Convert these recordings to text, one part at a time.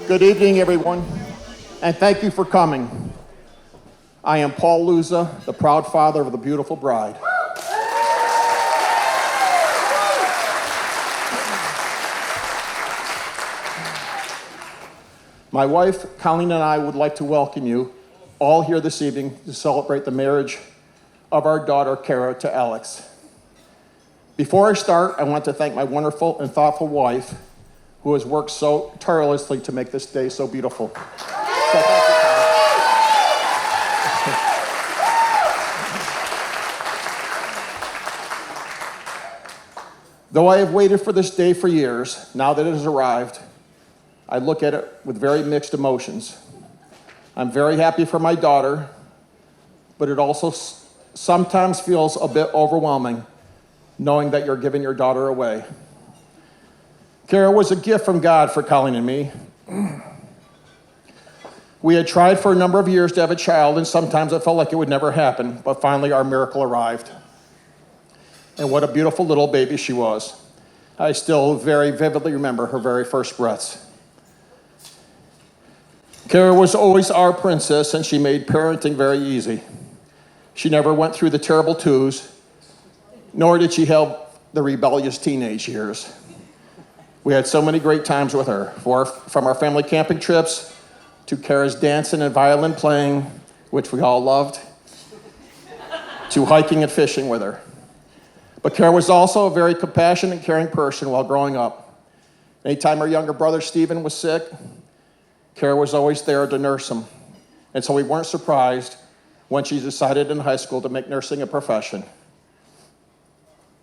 Good evening, everyone, and thank you for coming. I am Paul Luza, the proud father of the beautiful bride. My wife, Colleen, and I would like to welcome you all here this evening to celebrate the marriage of our daughter, Kara, to Alex. Before I start, I want to thank my wonderful and thoughtful wife, who has worked so tirelessly to make this day so beautiful. So thank you, Though I have waited for this day for years, now that it has arrived, I look at it with very mixed emotions. I'm very happy for my daughter, but it also sometimes feels a bit overwhelming knowing that you're giving your daughter away. Kara was a gift from God for Colleen and me. We had tried for a number of years to have a child, and sometimes it felt like it would never happen, but finally our miracle arrived. And what a beautiful little baby she was. I still very vividly remember her very first breaths. Kara was always our princess, and she made parenting very easy. She never went through the terrible twos, nor did she have the rebellious teenage years. We had so many great times with her, from our family camping trips to Kara's dancing and violin playing, which we all loved, to hiking and fishing with her. But Kara was also a very compassionate and caring person while growing up. Anytime her younger brother Stephen was sick, Kara was always there to nurse him. And so we weren't surprised when she decided in high school to make nursing a profession.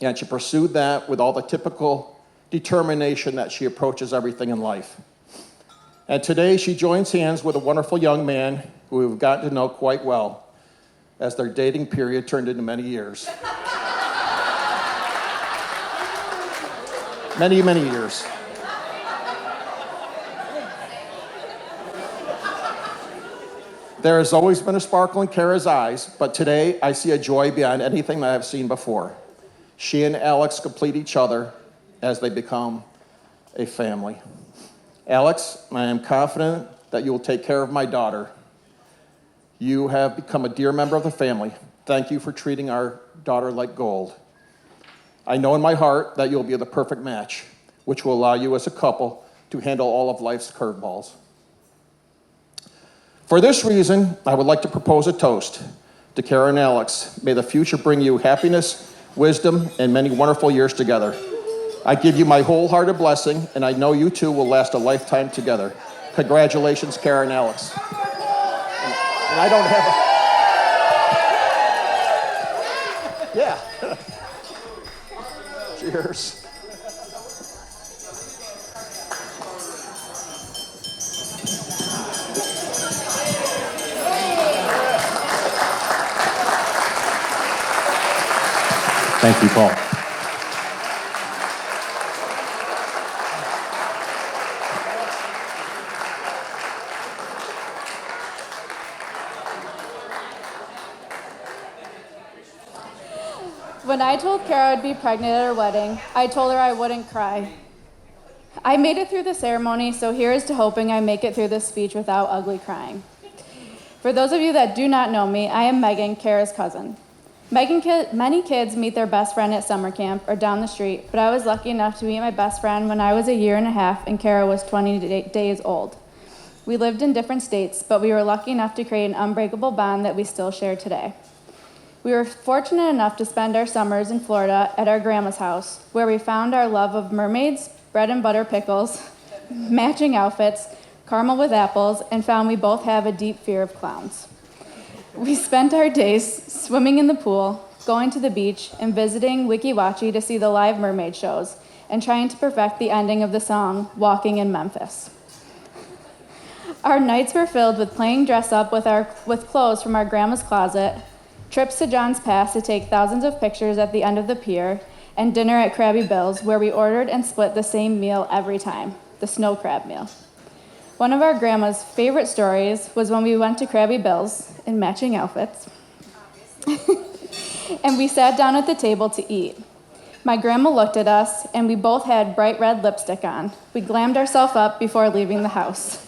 And she pursued that with all the typical determination that she approaches everything in life. And today she joins hands with a wonderful young man who we've gotten to know quite well as their dating period turned into many years. Many, many years. There has always been a sparkle in Kara's eyes, but today I see a joy beyond anything that I've seen before. She and Alex complete each other as they become a family. Alex, I am confident that you will take care of my daughter. You have become a dear member of the family. Thank you for treating our daughter like gold. I know in my heart that you'll be the perfect match, which will allow you as a couple to handle all of life's curveballs. For this reason, I would like to propose a toast to Kara and Alex. May the future bring you happiness, wisdom, and many wonderful years together. I give you my wholehearted blessing, and I know you two will last a lifetime together. Congratulations, Kara and Alex. And I don't have a... Yeah. Cheers. Thank you, Paul. When I told Kara I'd be pregnant at her wedding, I told her I wouldn't cry. I made it through the ceremony, so here is to hoping I make it through this speech without ugly crying. For those of you that do not know me, I am Megan, Kara's cousin. Many kids meet their best friend at summer camp or down the street, but I was lucky enough to meet my best friend when I was 1.5 years and Kara was 20 days old. We lived in different states, but we were lucky enough to create an unbreakable bond that we still share today. We were fortunate enough to spend our summers in Florida at our grandma's house, where we found our love of mermaids, bread and butter pickles, matching outfits, caramel with apples, and found we both have a deep fear of clowns. We spent our days swimming in the pool, going to the beach, and visiting Wiki Wachi to see the live mermaid shows, and trying to perfect the ending of the song, Walking in Memphis. Our nights were filled with playing dress up with clothes from our grandma's closet, trips to John's Pass to take thousands of pictures at the end of the pier, and dinner at Krabby Bill's, where we ordered and split the same meal every time, the snow crab meal. One of our grandma's favorite stories was when we went to Krabby Bill's in matching outfits, and we sat down at the table to eat. My grandma looked at us, and we both had bright red lipstick on. We glammed ourselves up before leaving the house.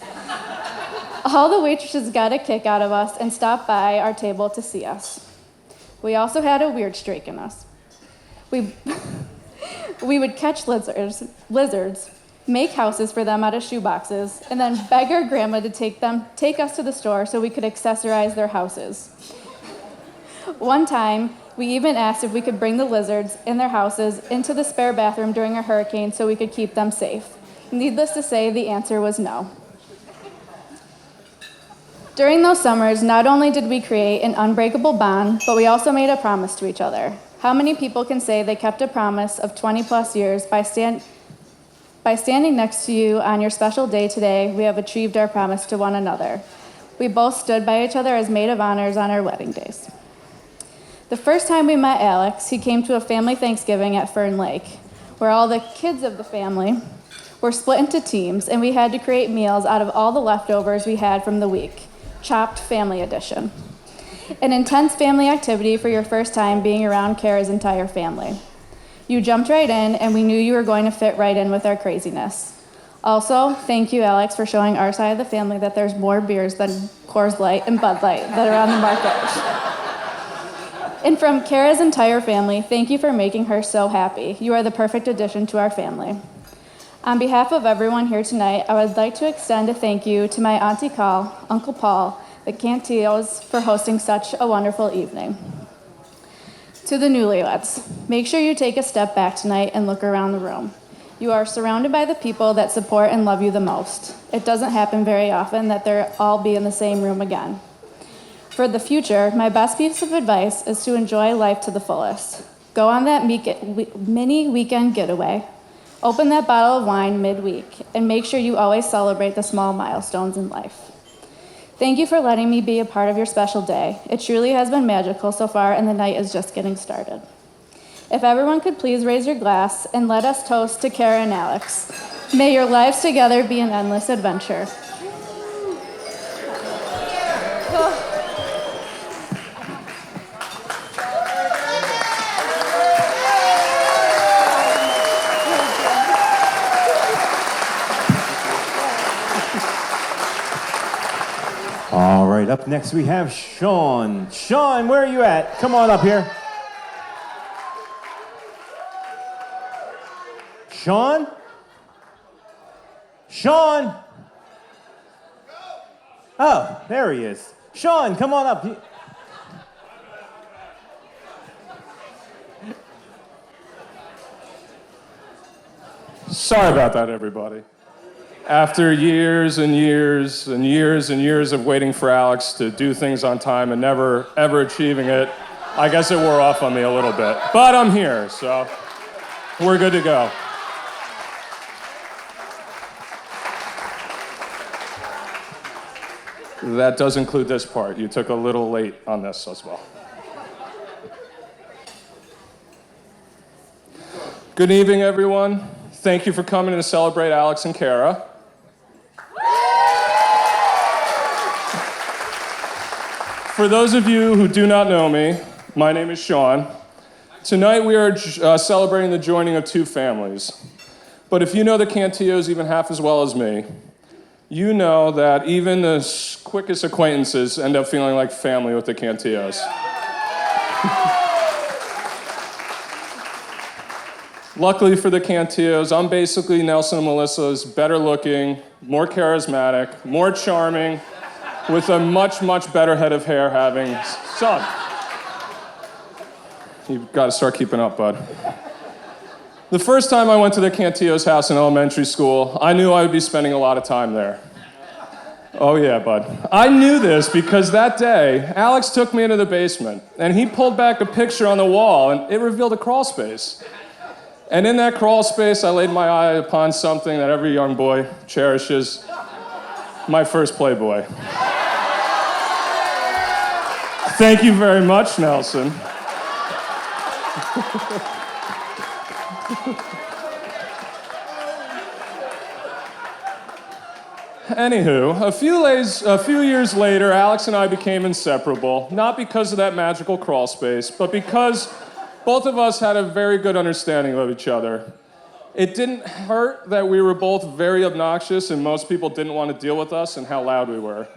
All the waitresses got a kick out of us and stopped by our table to see us. We also had a weird streak in us. We would catch lizards, make houses for them out of shoeboxes, and then beg our grandma to take us to the store so we could accessorize their houses. One time, we even asked if we could bring the lizards in their houses into the spare bathroom during a hurricane so we could keep them safe. Needless to say, the answer was no. During those summers, not only did we create an unbreakable bond, but we also made a promise to each other. How many people can say they kept a promise of 20 plus years by standing next to you on your special day today? We have achieved our promise to one another. We both stood by each other as maid of honors on our wedding days. The first time we met Alex, he came to a family Thanksgiving at Fern Lake, where all the kids of the family were split into teams, and we had to create meals out of all the leftovers we had from the week. Chopped Family Edition. An intense family activity for your first time being around Kara's entire family. You jumped right in, and we knew you were going to fit right in with our craziness. Also, thank you, Alex, for showing our side of the family that there's more beers than Coors Light and Bud Light that are on the market. And from Kara's entire family, thank you for making her so happy. You are the perfect addition to our family. On behalf of everyone here tonight, I would like to extend a thank you to my Auntie Call, Uncle Paul, the Cantillos for hosting such a wonderful evening. To the newlyweds, make sure you take a step back tonight and look around the room. You are surrounded by the people that support and love you the most. It doesn't happen very often that they'll all be in the same room again. For the future, my best piece of advice is to enjoy life to the fullest. Go on that mini weekend getaway. Open that bottle of wine midweek, and make sure you always celebrate the small milestones in life. Thank you for letting me be a part of your special day. It truly has been magical so far, and the night is just getting started. If everyone could please raise your glass and let us toast to Kara and Alex. May your lives together be an endless adventure. All right, up next we have Sean. Sean, where are you at? Come on up here. Sean? Sean? Oh, there he is. Sean, come on up. Sorry about that, everybody. After years and years and years and years of waiting for Alex to do things on time and never, ever achieving it, I guess it wore off on me a little bit. But I'm here, so we're good to go. That does include this part. You took a little late on this as well. Good evening, everyone. Thank you for coming to celebrate Alex and Kara. For those of you who do not know me, my name is Sean. Tonight we are celebrating the joining of two families. But if you know the Cantillos even half as well as me, you know that even the quickest acquaintances end up feeling like family with the Cantillos. Luckily for the Cantillos, I'm basically Nelson and Melissa's better looking, more charismatic, more charming, with a much, much better head of hair having son. You've got to start keeping up, bud. The first time I went to the Cantillos' house in elementary school, I knew I would be spending a lot of time there. Oh yeah, bud. I knew this because that day, Alex took me into the basement, and he pulled back a picture on the wall, and it revealed a crawl space. And in that crawl space, I laid my eye upon something that every young boy cherishes, my first Playboy. Thank you very much, Nelson. Anywho, a few years later, Alex and I became inseparable, not because of that magical crawl space, but because Both of us had a very good understanding of each other. It didn't hurt that we were both very obnoxious and most people didn't want to deal with us and how loud we were.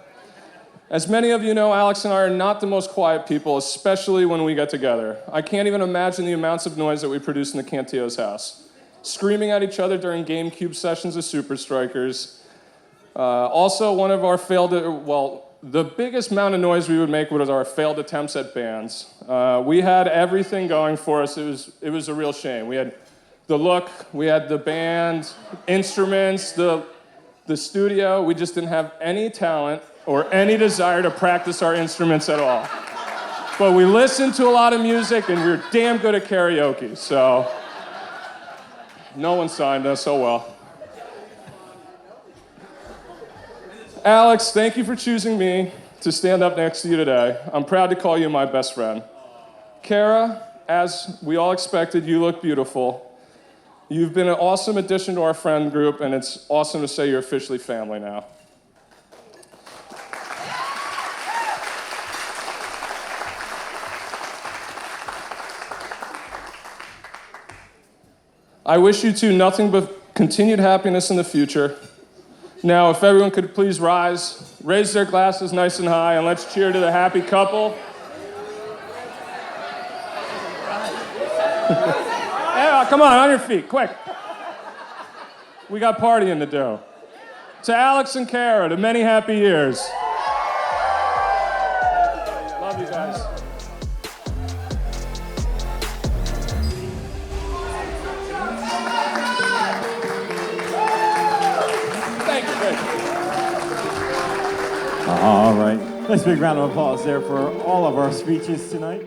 As many of you know, Alex and I are not the most quiet people, especially when we get together. I can't even imagine the amounts of noise that we produce in the Cantillo's house. Screaming at each other during GameCube sessions of Super Strikers. Also, one of our the biggest amount of noise we would make was our failed attempts at bands. We had everything going for us. It was a real shame. We had the look, we had the band, instruments, the studio. We just didn't have any talent or any desire to practice our instruments at all. But we listened to a lot of music and we were damn good at karaoke, so no one signed us, oh well. Alex, thank you for choosing me to stand up next to you today. I'm proud to call you my best friend. Kara, as we all expected, you look beautiful. You've been an awesome addition to our friend group, and it's awesome to say you're officially family now. I wish you two nothing but continued happiness in the future. Now, if everyone could please rise, raise their glasses nice and high, and let's cheer to the happy couple. Yeah, come on your feet, quick. We got partying to do. To Alex and Kara, to many happy years. Love you guys. Thank you. All right. Nice big round of applause there for all of our speeches tonight.